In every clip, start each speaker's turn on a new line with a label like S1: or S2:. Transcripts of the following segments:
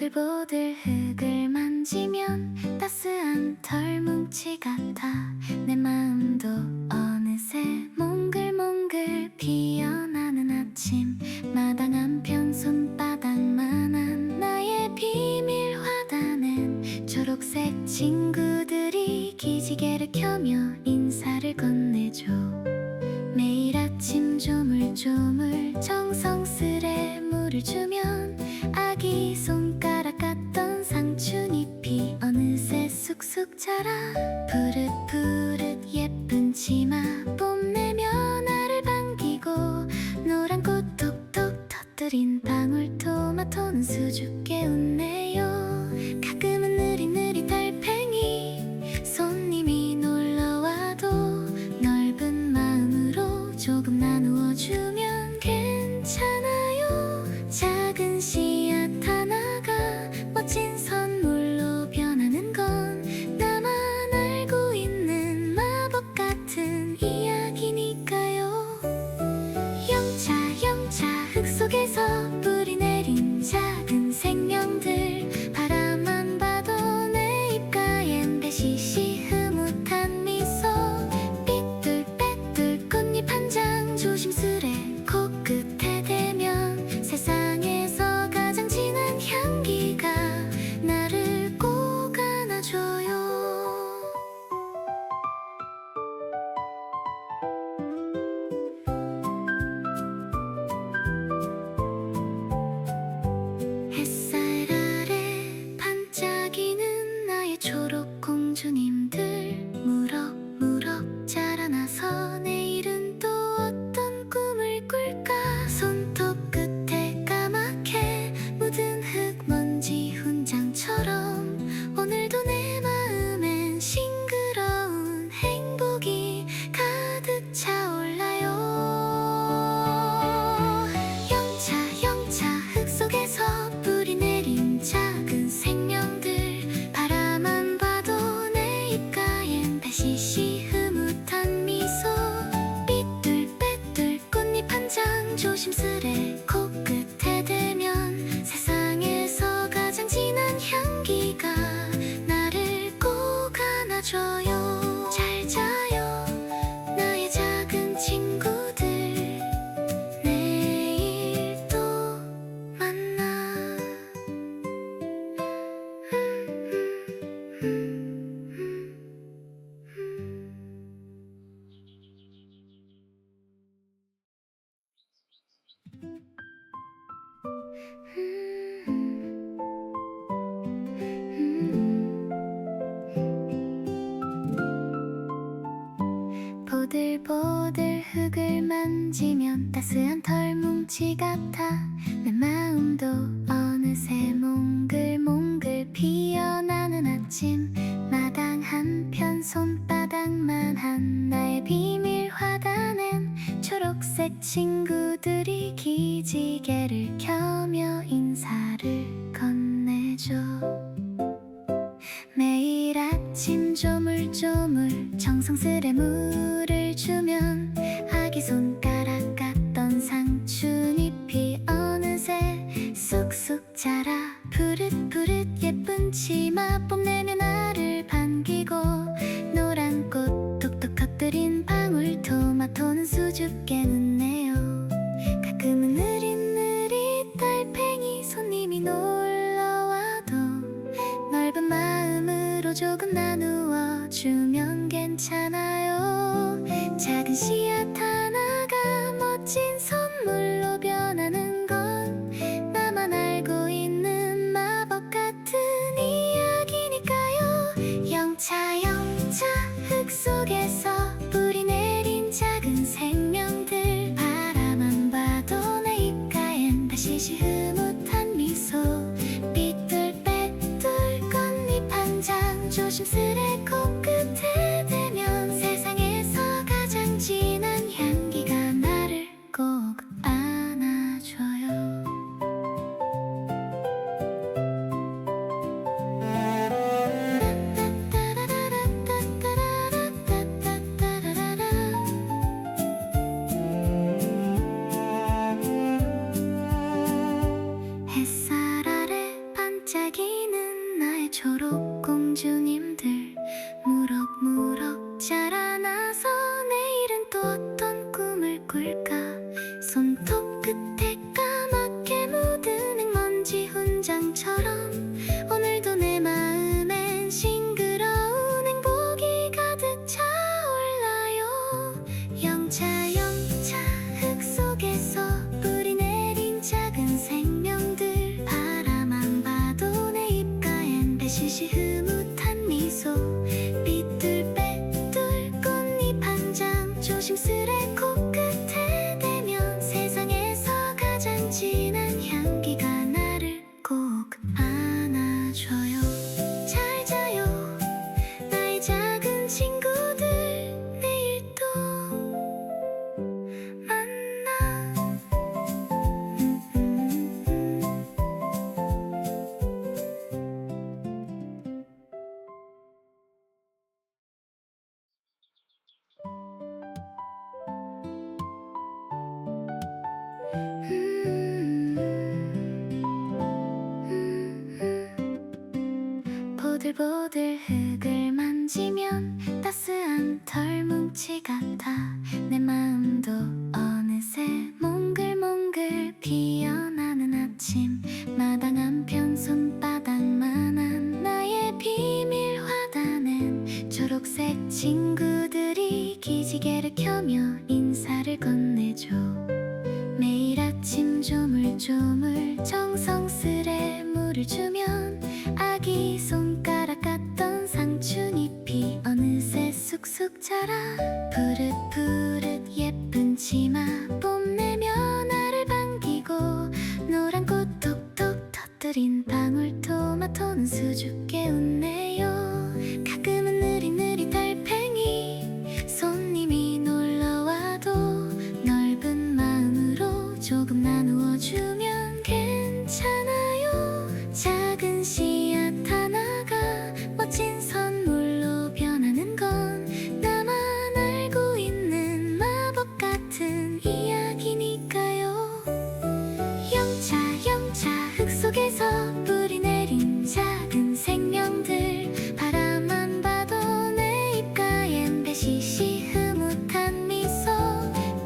S1: 보들보들 흙을 만지면 따스한 털뭉치 같아. 내 마음도 어느새 몽글몽글 피어나는 아침. 마당 한편 손바닥만한 나의 비밀 화단엔 초록색 친구들이 기지개를 켜며 인사를 건네줘. 매일 아침 조물조물 정성스레 물을 주면 아기 손가락 같던 상추잎이 어느새 쑥쑥 자라. 푸릇푸릇 예쁜 치마 뽐내며 나를 반기고, 노란 꽃 톡톡 터뜨린 방울토마토는 수줍게 웃네요. 가끔은 느릿느릿 달팽이 손님이 놀러와도 넓은 마음으로 조금 나누어주면 괜찮아요. 작은 씨앗 하나가 멋진 선물로 변하는 건 나만 알고 있는 마법 같은 이야기니까요. 영차 영차 흙 속에서 뿌리 내린 작은 생명들. 바라만 봐도 내 입가엔 배시시 흐뭇한 미소. 삐뚤빼뚤 꽃잎 한 장 조심스레 코끝에 대면 세상에서 가장 진한 향기가 나를 꼭 안아줘요. 햇살 아래 반짝이는 나의 초록 공주님들. 무럭무럭 자라나서 내일은 또 어떤 꿈을 꿀까. 손톱 끝에 까맣게 묻은 흙먼지 훈장처럼 오늘도 내 마음엔 싱그러운 행복이 가득 차올라요. 영차 영차 흙 속에서 뿌리 내린 작은 생명들. 바라만 봐도 내 입가엔 배시시 흐뭇한 미소. 삐뚤빼뚤 꽃잎 한 장 조심스레 코끝에 대면 세상에서 가장 진한 향기가 나를 꼭 안아줘요. 잘 자요 나의 작은 친구들. 내일 또 만나. 보들보들 흙을 만지면 따스한 털뭉치 같아. 내 마음도 어느새 몽글몽글 피어나는 아침. 마당 한편 손바닥만한 나의 비밀 화단엔 초록색 친구들이 기지개를 켜며 인사를 건네줘. 매일 아침 조물조물 정성스레 물을 주면 아기 손가락 같던 상추잎이 어느새 쑥쑥 자라. 푸릇푸릇 예쁜 치마 뽐내며 나를 반기고, 노란 꽃 톡톡 터뜨린 방울토마토는 수줍게 웃네요. 가끔은 느릿느릿 달팽이 손님이 놀러와도 넓은 마음으로 조금 나누어 주면 괜찮아요. 작은 씨앗 하나가 멋진 선물로 변하는 건 나만 알고 있는 마법 같은 이야기니까요. 영차 영차 흙 속에서 뿌리 내린 작은 생명들. 바라만 봐도 내 입가엔 배시시 흐뭇한 미소. 삐뚤빼뚤 꽃잎 한 장 조심스레 코끝에 대면 세상에서 가장 진한 향기가 나를 꼭 안아줘요. 햇살 아래 반짝 초록 공주님들 무럭무럭 자라나서 내일은 또 어떤 꿈을 꿀까. 손톱 끝에 까맣게 묻은 액먼지 훈장처럼 오늘도 내 마음엔 싱그러운 행복이 가득 차올라요. 영차 영차 흙 속에서 뿌리 내린 작은 생명들, 바라만 봐도 내 입가엔 배시시 흐뭇한 미소. 삐뚤빼뚤 꽃잎 한 장 조심스레 코끝에 대면 세상에서 가장 진한 향기가 나를 꼭 안아줘요. 잘 자요 나의 작은 친구들, 내일 또 만나. 보들보들 흙을 만지면 따스한 털뭉치 같아. 내 마음도 어느새 몽글몽글 피어나는 아침. 마당 한편 손바닥만한 나의 비밀 화단엔 초록색 친구들이 기지개를 켜며 인사를 건네줘. 매일 아침 조물조물 정성스레 물을 주면 아기 손가락 같던 상추잎이 어느새 쑥쑥 자라. 푸릇푸릇 예쁜 치마 뽐내며 나를 반기고, 노란 꽃 톡톡 터뜨린 방울토마토는 수줍게 웃네요. 가끔은 느릿느릿 달팽이 손님이 놀러와도 넓은 마음으로 조금 나누어주면 괜찮아요. 작은 씨앗 하나가 멋진 선물로 변하는 건 나만 알고 있는 마법 같은 이야기니까요. 영차 영차 흙 속에서 뿌리 내린 작은 생명들, 바라만 봐도 내 입가엔 배시시 흐뭇한 미소.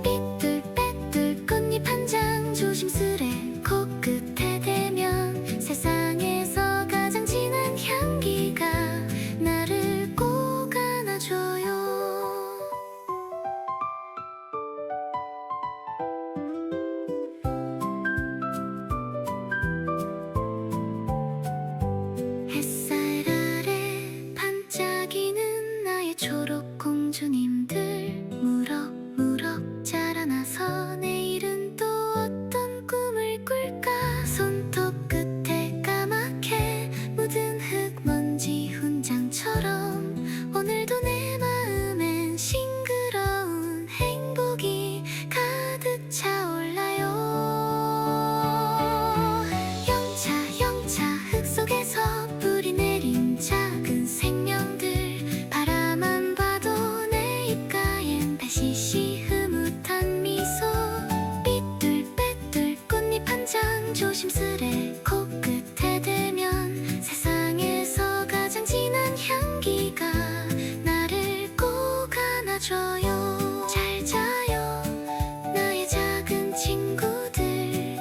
S1: 삐뚤빼뚤 꽃잎 한 장 조심스레 코끝에 대면 세상에서 가장 진한 향기가 나를 꼭 안아줘요. 햇살 아래 반짝이는 나의 초록 공주님들, 무럭무럭 자라나서 내일은 또 어떤 꿈을 꿀까. 손톱 끝에 까맣게 묻은 흙먼지 훈장처럼 오늘도 내 마음엔 싱그러운 행복이 가득 차올라요. 영차 영차 흙 속에서 뿌리 내린 작은 생명들, 바라만 봐도 내 입가엔 배시시 흐뭇한 미소. 삐뚤빼뚤 꽃잎 한 장 조심스레 코끝에 대면 세상에서 가장 진한 향기가 나를 꼭 안아줘요. 잘 자요 나의 작은 친구들,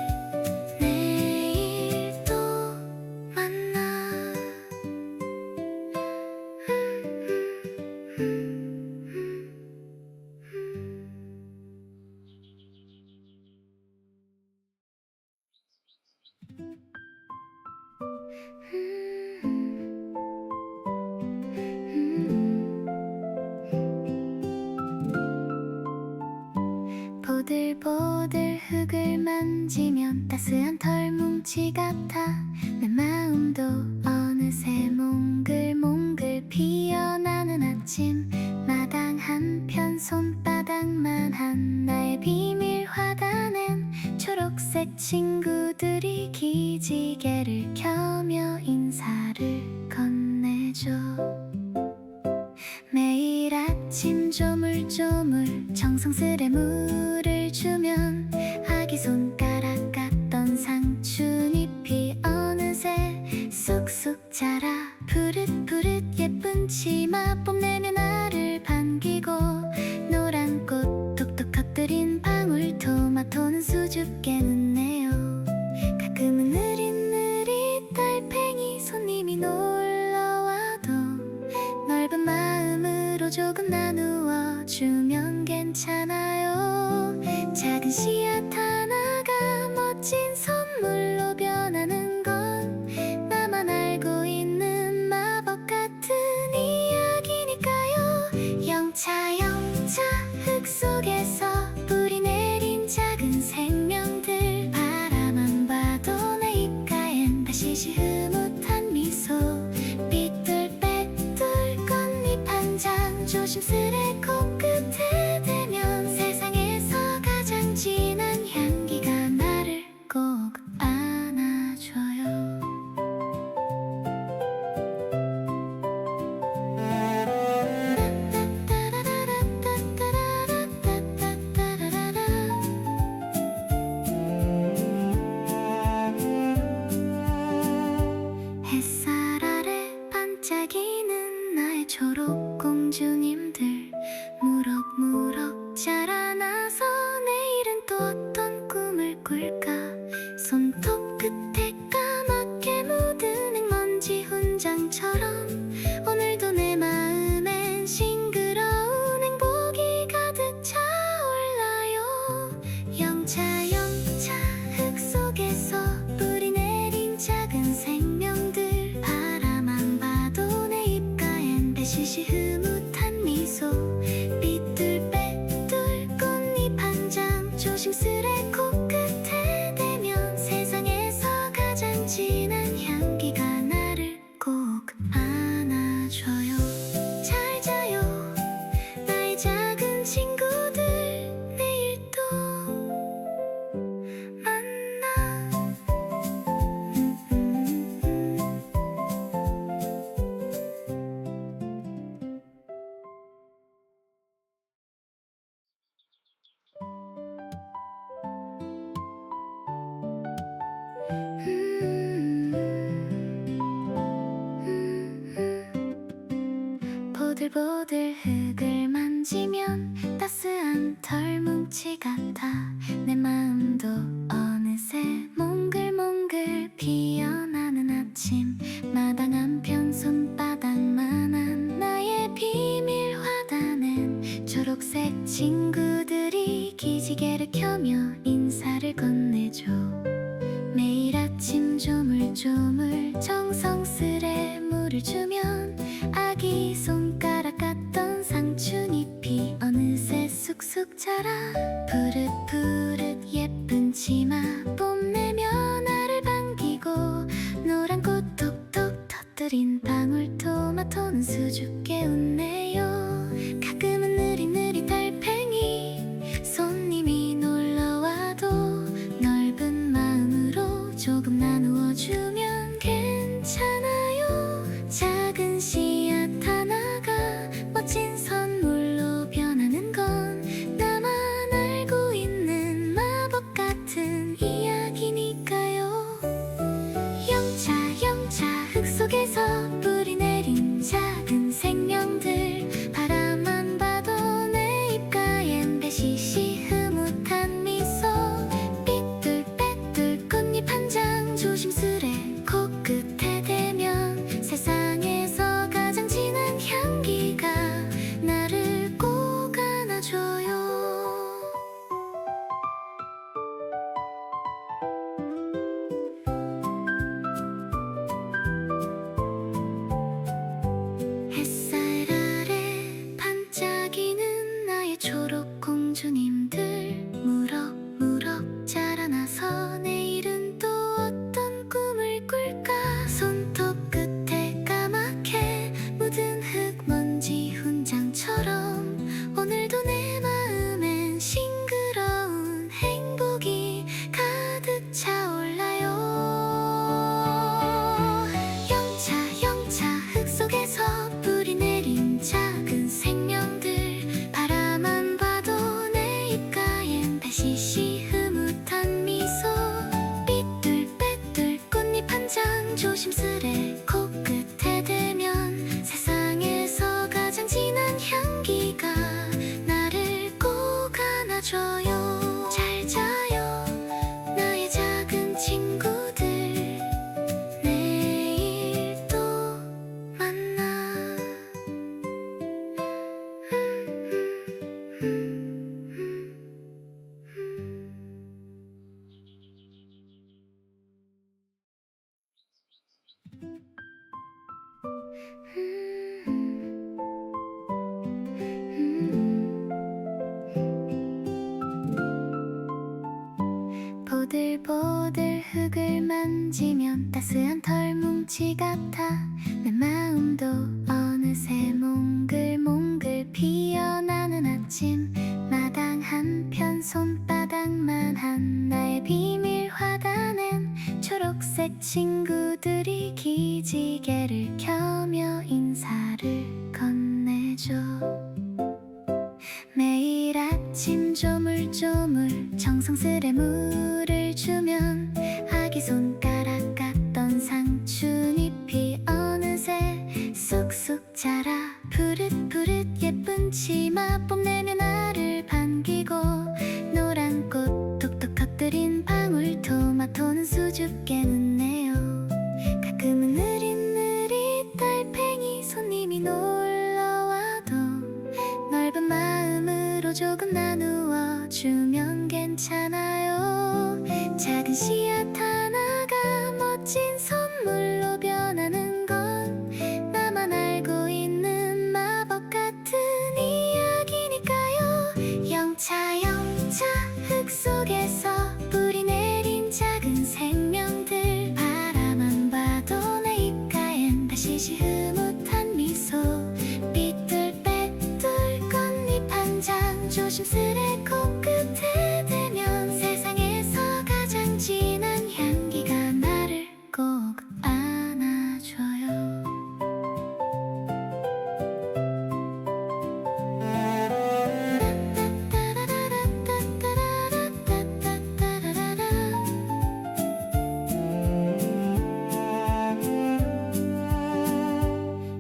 S1: 내일 또 만나. 보들보들 흙을 만지면 따스한 털뭉치 같아. 내 마음도 어느새 몽글몽글 피어나는 아침. 마당 한편 손바닥만한 나의 비밀 화단엔 초록색 친구들이 기지개를 켜며 인사를 건네줘. 매일 아침 조물조물 정성스레 물을 주면 아기 손가락 같던 상추잎이 어느새 쑥쑥 자라. 푸른 치마 뽐내며 나를 반기고 노란 꽃 톡톡 터뜨린 방울토마토는 수줍게 웃네요. 가끔은 느릿느릿 달팽이 손님이 놀러와도 넓은 마음으로 조금 나누어 주면 괜찮아요. 작은 씨앗 하나가 멋진 선물로 변하는 건 나만 알고 있는 마법 같은 이야기니까요. 영차 영차 흙 속에서 뿌리 내린 작은 생명들, 바라만 봐도 내 입가엔 다시시 흐뭇한 미소, 삐뚤빼뚤 꽃잎 한 장 조심스레 코끝에 대면 세상에서 가장 진한 향기가 나를 꼭 안아줘요. 햇살 아래 반짝이는 나의 초록 공주님들, 무럭무럭 자라나서 내일은 또 어떤 꿈을 꿀까. 손톱 끝에 까맣게 묻은 흙먼지 훈장처럼 오늘도 내 마음엔 싱그러운 행복이 가득 차올라요. 영차 영차 흙 속에서 뿌리 내린 작은 생명들, 바라만 봐도 내 입가엔 배시시 흐뭇한 미소, 삐뚤빼뚤 꽃잎 한 장 조심스레 코끝에 대면 세상에서 가장 진한 향기가 나를 꼭 안아줘요. 잘 자요 나의 작은 친구들, 내일 또 만나. 보들보들 흙을 만지면 따스한 털뭉치 같아 내 마음도 어느새 몽글몽글 피어나는 아침, 마당 한편 손바닥만한 나의 비밀 화단엔 초록색 친구들이 기지개를 켜며 인사를 건네줘. 매일 아침 조물조물 정성스레 물을 주면 아기 손가락 같던 상추잎이 어느새 쑥쑥 자라 푸릇푸릇 예쁜 치마 뽐내며 나를 반기고 노란 꽃 톡톡 터뜨린 방울토마토는 수줍게 웃네요. 가끔은 느릿느릿 달팽이 손님이 놀러와도 넓은 마음으로 조금 나누어 주면 괜찮아요. 작은 씨앗 하나가 멋진 선물로 변하는 건 나만 알고 있는 마법 같은 이야기니까요. 영차 영차 흙 속에서 뿌리 내린 작은 생명들, 바라만 봐도 내 입가엔 배시시 흐뭇한 미소, 삐뚤빼뚤 꽃잎 한 장 조심스레 코끝에 대면 세상에서 가장 진한 향기가 나를 꼭 안아줘요. 햇살 아래 반짝이는 나의 초록 공주님들, 무럭무럭 자라나서 내일은 또 어떤 꿈을 꿀까. 손톱 끝에 까맣게 묻은 흙먼지 훈장처럼 오늘도 내 마음엔 싱그러운 행복이 가득 차올라요. 영차 영차 흙 속에서 뿌리 내린 작은 생명들, 바라만 봐도 내 입가엔 배시시 흐뭇한 미소, 삐뚤빼뚤 꽃잎 한 장 조심스레 코끝에 대면 세상에서 따스한 털뭉치 같아 내 마음도 어느새 몽글몽글 피어나는 아침 마당 한편 손바닥만한 나의 비밀 화단엔 초록색 친구들이 기지개를 켜며 인사를 건네줘. 매일 아침 조물조물 정성스레 물을 주면 아기 손가락 같던 상춘잎이 어느새 쑥쑥 자라 푸릇푸릇 예쁜 치마 뽐내며 나를 반기고 노란 꽃 톡톡 터뜨린 방울토마토는 수줍게 웃네요. 가끔은 느릿느릿 달팽이 손님이 놀러와도 넓은 마음으로 조금 나누어 주면 괜찮아요. 작은 씨앗 하나가 멋진 선물로 변하는 건 나만 알고 있는 마법 같은 이야기니까요. 영차 영차 흙 속에서 뿌리 내린 작은 생명들 바라만 봐도 내 입가엔 다시시 흐뭇한 미소 삐뚤빼뚤 꽃잎 한 장 조심스레 코끝에 대면 세상에서 가장 진한 향기가 나를 꼭 안아줘요.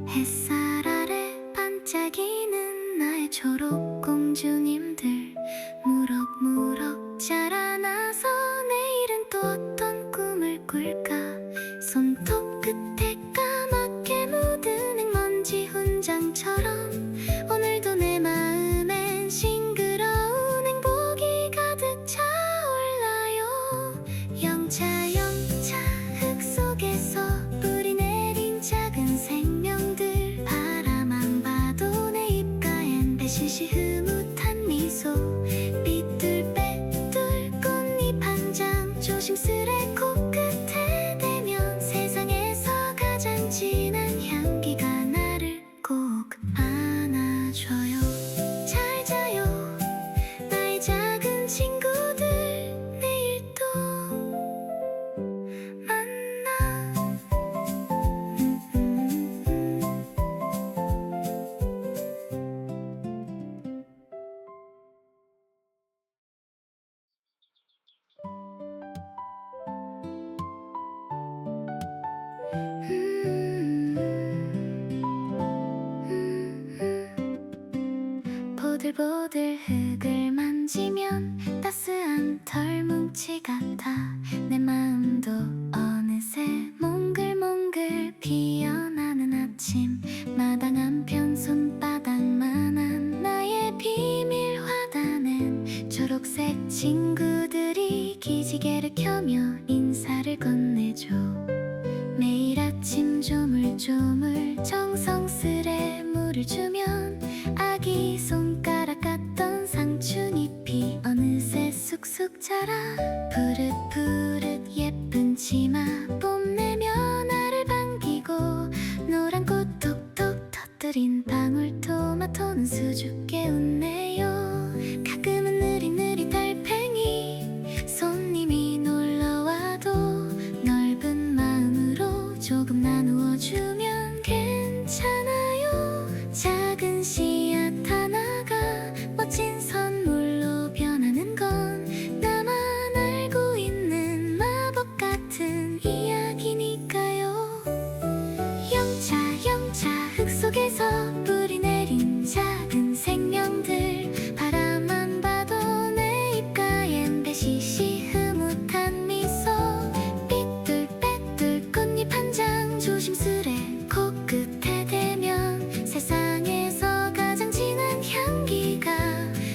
S1: 햇살 아래 반짝이는 나의 초록 공주님들 무럭무럭 자라나서 내일은 또 어떤 꿈을 꿀까. 손톱 끝에 까맣게 묻은 액먼지 훈장처럼 오늘도 내 마음엔 싱그러운 행복이 가득 차올라요. 영차 영차 흙 속에서 뿌리 내린 작은 생명들 바라만 봐도 내 입가엔 배시시 흐뭇한 미소 삐뚤빼뚤 꽃잎 한 장 조심스레 코끝에 대면 세상에서 가장 진한 향기가 나를 꼭 안아줘요. 잘 자요 나의 작은 친구들 내일 또 만나. 보들보들 흙을 만지면 따스한 털뭉치 같아 내 마음도 어느새 몽글몽글 피어나는 아침 마당 한편 손바닥만한 나의 비밀 화단엔 초록색 친구들이 기지개를 켜며 인사를 건네줘. 매일 아침 조물조물 정성스레 물을 주면 아기 손가락 같던 상춘잎이 어느새 쑥쑥 자라 푸릇푸릇 예쁜 치마 뽐내며 나를 반기고 노란 꽃 톡톡 터뜨린 방울토마토는 수줍게 웃네요. 가끔은 느릿느릿 달팽이 손님이 놀러와도 넓은 마음으로 조금 나누어 주면 괜찮아요. 작은 씨앗 하나가 멋진 선물로 변하는 건 나만 알고 있는 마법 같은 이야기니까요. 영차 영차 흙 속에서 뿌리 내린 작은 생명들 바라만 봐도 내 입가엔 배시시 흐뭇한 미소 삐뚤빼뚤 꽃잎 한 장 조심스레 코끝에 대면 세상에서 가장 진한 향기가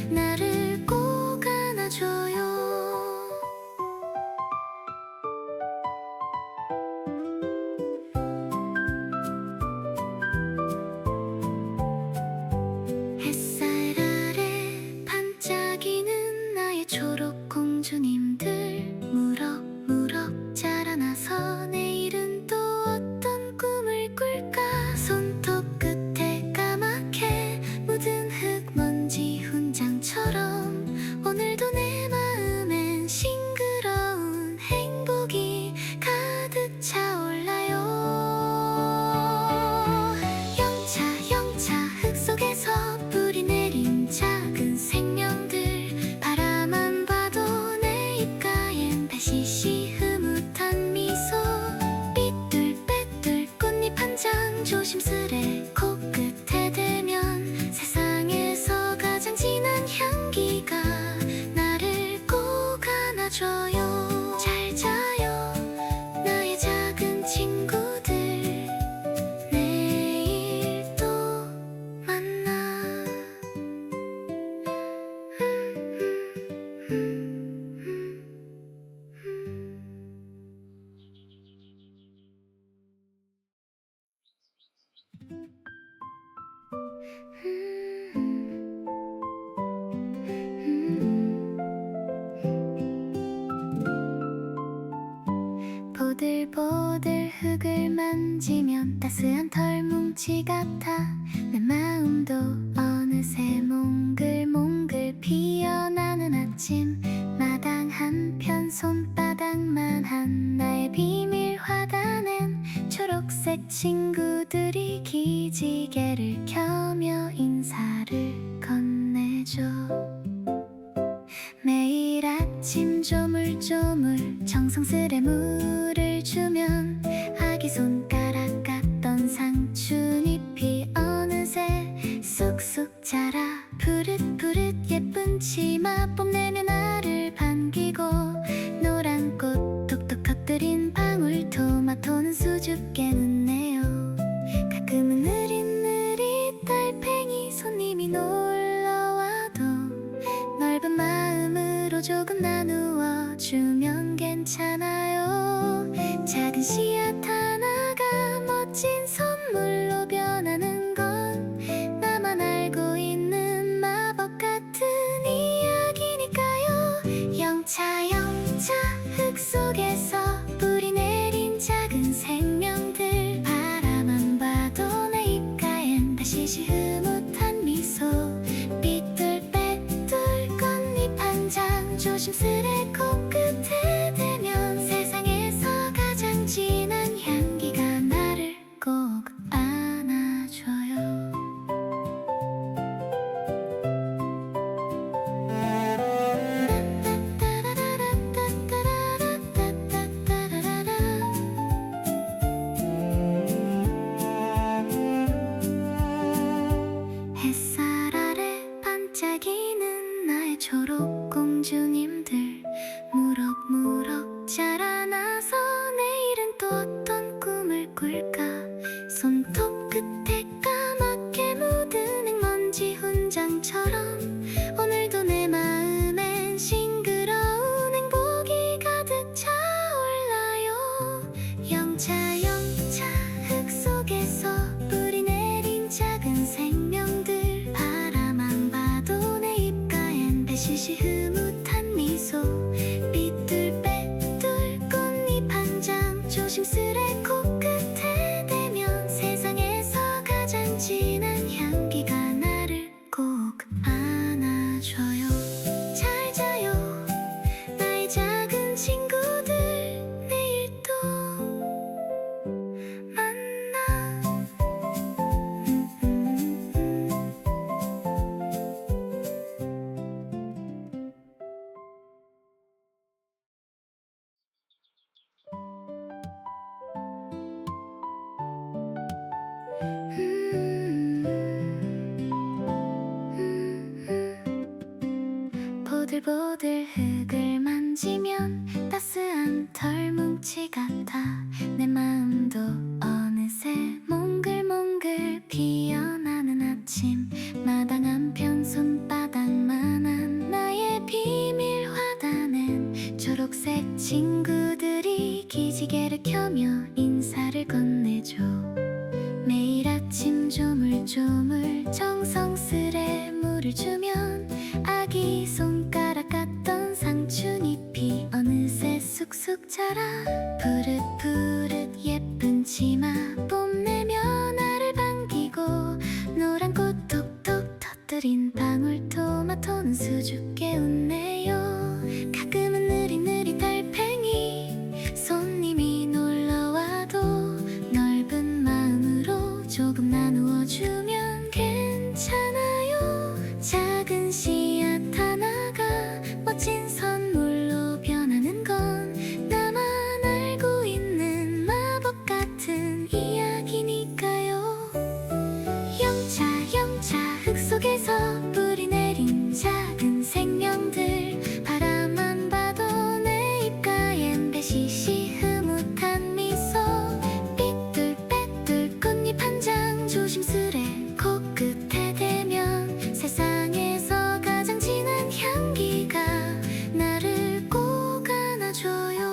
S1: 나를 꼭 안아줘요. 따스한 털뭉치 같아 내 마음도 어느새 몽글몽글 피어나는 아침 마당 한편 손바닥만한 나의 비밀 화단엔 초록색 친구들이 기지개를 켜며 인사를 건네줘. 매일 아침 조물조물 정성스레 물을 주면 아기 손가락 같던 상춘잎이 어느새 쑥쑥 자라 푸릇푸릇 예쁜 치마 뽐내며 나를 반기고 노란 꽃 톡톡 터뜨린 방울토마토는 수줍게 웃네요. 가끔은 느릿느릿 달팽이 손님이 놀러와도 넓은 마음으로 조금 나누어 주면 괜찮아요. 작은 씨앗 하나가 멋진 선물로 변하는 건 나만 알고 있는 마법 같은 이야기니까요. 영차 영차 흙 속에서 뿌리 내린 작은 생명들 바라만 봐도 내 입가엔 다시시 흐뭇한 미소 삐뚤빼뚤 꽃잎 한 장 조심스레 코끝에 대면 세상에서 가장 진한 향기가 나를 꼭 안아줘요. 햇살 아래 반짝이는 나의 초록 공주님들 무럭무럭 자라나서 내일은 또 어떤 꿈을 꿀까. 손톱 끝에 까맣게 묻은 액먼지 훈장처럼 오늘도 내 마음엔 싱그러운 행복이 가득 차올라요. 영차 영차 흙 속에서 뿌리 내린 작은 생명들 바라만 봐도 내 입가엔 배시시 흐뭇한 미소 삐뚤빼뚤 꽃잎 한 장 조심스레 코끝에 대면 세상에서 가장 진한 향기가 나를 꼭 안아줘요. 잘 자요 나의 작은 친구들 내일 또 만나. 보들보들 흙을 만지면 따스한 털뭉치 같아 내 마음도 어느새 몽글몽글 피어나는 아침 마당 한편 손바닥만한 나의 비밀 화단엔 초록색 친구들이 기지개를 켜며 인사를 건네줘. 매일 아침 조물조물 정성스레 물을 주면 아기 손가락 같던 상춘잎이 어느새 쑥쑥 자라 푸릇푸릇 예쁜 치마 뽐내며 나를 반기고 노란 꽃 톡톡 터뜨린 방울토마토는 수줍게 웃네요. 가끔은 느릿느릿 달팽이 손님이 놀러와도 넓은 마음으로 조금 나누어 주면 괜찮아요. 작은 씨앗 하나가 멋진 선물로 변하는 건 나만 알고 있는 마법 같은 이야기니까요. 영차 영차 흙 속에서 뿌리 내린 작은 생명들 바라만 봐도 내 입가엔 배시시 흐뭇한 미소 삐뚤빼뚤 꽃잎 한 장 조심스레 코끝에 대면 세상에서 가장 진한 향기가 나를 꼭 안아줘요.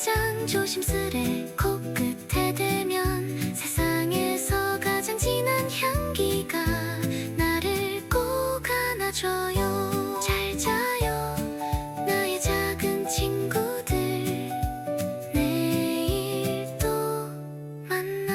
S1: 한 장 조심스레 코끝에 대면 세상에서 가장 진한 향기가 나를 꼭 안아줘요. 잘 자요 나의 작은 친구들, 내일 또 만나.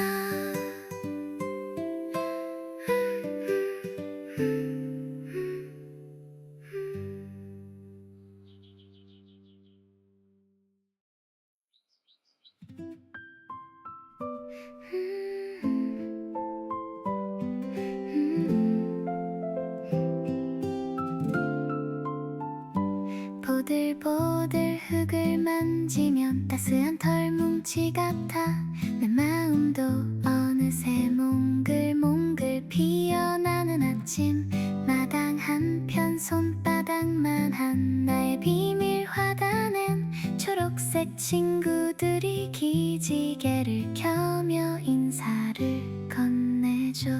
S1: 보들보들 흙을 만지면 따스한 털뭉치 같아 내 마음도 어느새 몽글몽글 피어나는 아침. 마당 한편 손바닥만한 나의 비밀 화단엔 초록색 친구들이 기지개를 켜며 인사를 건네줘.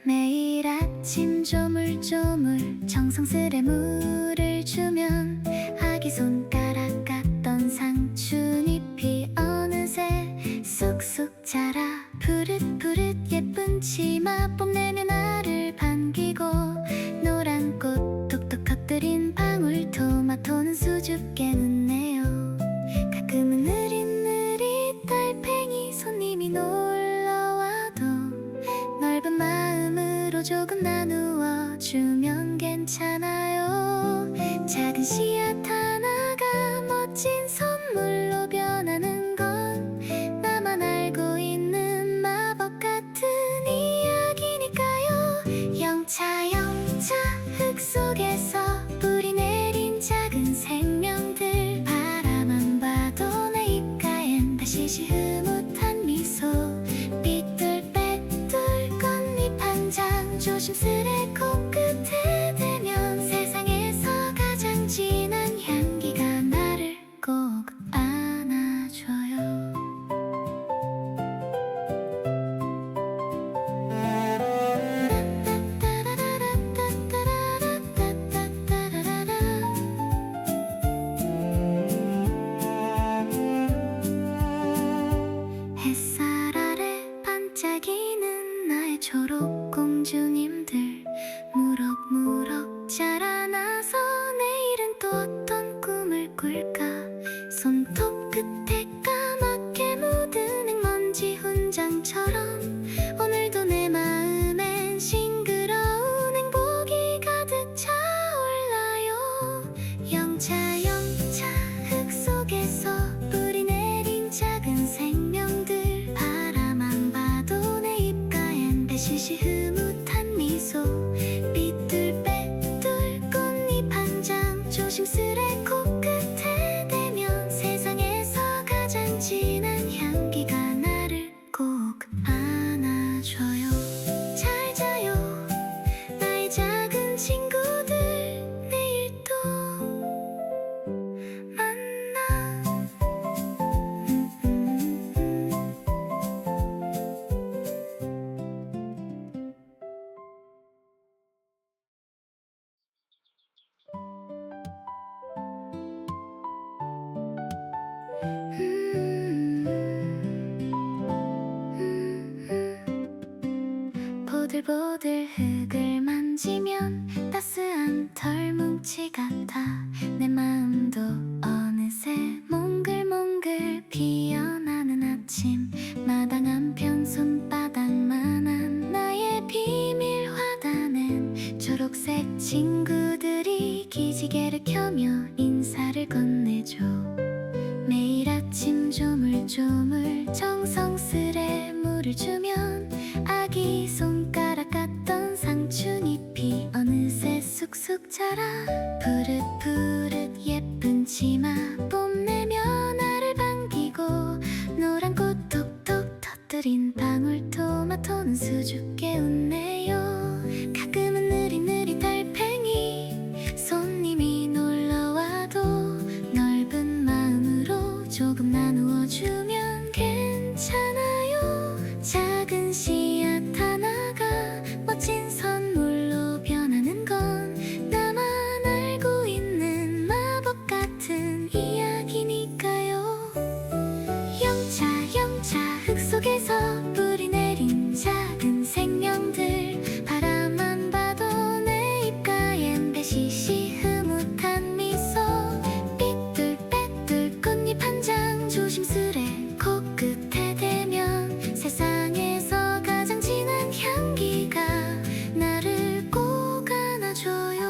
S1: 매일 아침 조물조물 정성스레 물을 주면 아기 손가락 같던 상추잎이 어느새 쑥쑥 자라 푸릇푸릇 예쁜 치마 뽐내며 나를 반기고 노란 꽃 톡톡 터뜨린 방울토마토는 수줍게 눈네요. 가끔은 느릿느릿 달팽이 손님이 놀러와도 넓은 마음으로 조금 나누어 주면 괜찮아요. 작은 씨앗 하나가 멋진 선물로 변하는 건 나만 알고 있는 마법 같은 이야기니까요. 영차 영차 흙 속에서 뿌리 내린 작은 생명들, 바라만 봐도 내 입가엔 다시시 흐뭇한 미소. 삐뚤빼뚤 꽃잎 한 장 조심스레 코끝에 대면 세상에서 가장 진한 향기가 나를 꼭 안아줘요. 햇살 아래 반짝이는 나의 초록 공주님들, 무럭무럭 자라나서 내일은 또 어떤 꿈을 꿀까. 손톱 끝에 까맣게 묻은 흙먼지 훈장처럼 오늘도 내 마음엔 싱그러운 행복이 가득 차올라요. 영차 영차 흙 속에서 뿌리 내린 작은 생명들, 바라만 봐도 내 입가엔 배시시 흐뭇한 미소. 삐뚤빼뚤 꽃잎 한 장 조심스레 코끝에 대면 세상에서 가장 진한 향기가 나를 꼭 안아줘요. 잘 자요 나의 작은 친구들, 내일 또 만나. 보들보들 흙을 만지면 따스한 털뭉치 같아 내 마음도 어느새 몽글몽글 피어나는 아침. 마당 한편 손바닥만한 나의 비밀 화단엔 초록색 친구들이 기지개를 켜며 인사를 건네줘. 매일 아침 조물조물 정성스레 물을 주면 아기 손가락 같던 상추잎이 어느새 쑥쑥 자라 푸릇푸릇 예쁜 치마 뽐내며 나를 반기고 노란 꽃 톡톡 터뜨린 방울토마토는 수줍게 웃네요. 가끔은 느릿느릿 달팽이 손님이 놀러와도 넓은 마음으로 조금 나누어 주면 괜찮아요. 작은 씨앗 하나가 멋진 선물로 변하는 건 나만 알고 있는 마법 같은 이야기니까. 속에서 뿌리 내린 작은 생명들 바라만 봐도 내 입가엔 배시시 흐뭇한 미소 삐뚤빼뚤 꽃잎 한 장 조심스레 코끝에 대면 세상에서 가장 진한 향기가 나를 꼭 안아줘요.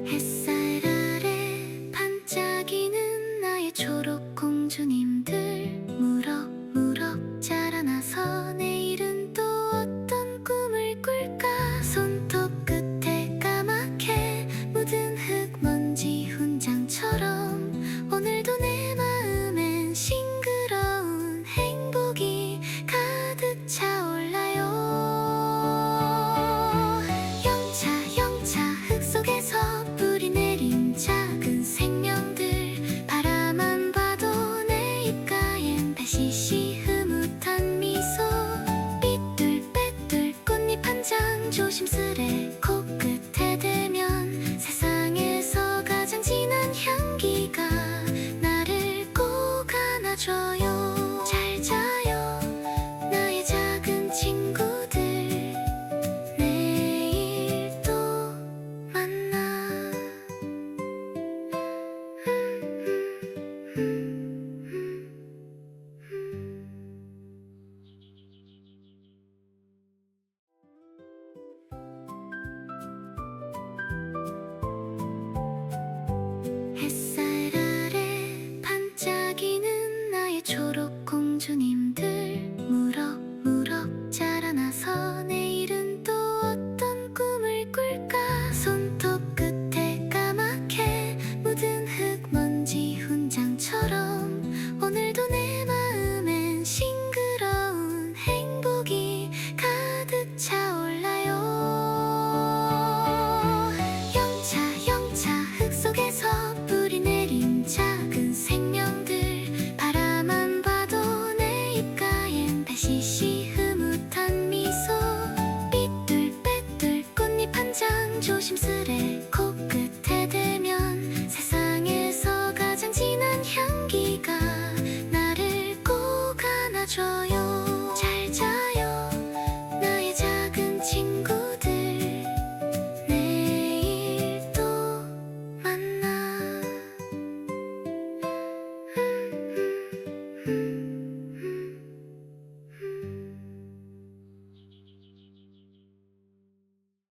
S1: 햇살 아래 반짝이는 나의 초록 공주님들 무럭무럭 자라나서 내일은 또 어떤 꿈을 꿀까. 손톱 끝에 까맣게 묻은 흙먼지 훈장처럼 오늘도 내 마음엔 싱그러운 행복이 가득 차올라요. 영차 흙 속에서 뿌리 내린 작은 생명들 바라만 봐도 내 입가엔 배시시 흐뭇한 미소 삐뚤빼뚤 꽃잎 한 장 조심스레 코끝에 대면 세상에서 가장 진한 향기가 나를 꼭 안아줘요. 잘 자요 나의 작은 친구들 내일 또 만나. 햇살 아래 반짝이는 나의 초록 공주님들 무럭무럭 자라나서 내일은 또 어떤 꿈을 꿀까. 손톱 끝에 까맣게 묻은 흙먼지 훈장처럼 오늘도 내 마음엔 싱그러운 행복이 가득 차올라요. 영차 흙 속에서 뿌리 내린 작은 생명들 바라만 봐도 내 입가엔 배시시 흐뭇한 미소 삐뚤빼뚤 꽃잎 한 장 조심스레 코끝에 대면 세상에서 가장 진한 향기가 나를 꼭 안아줘요.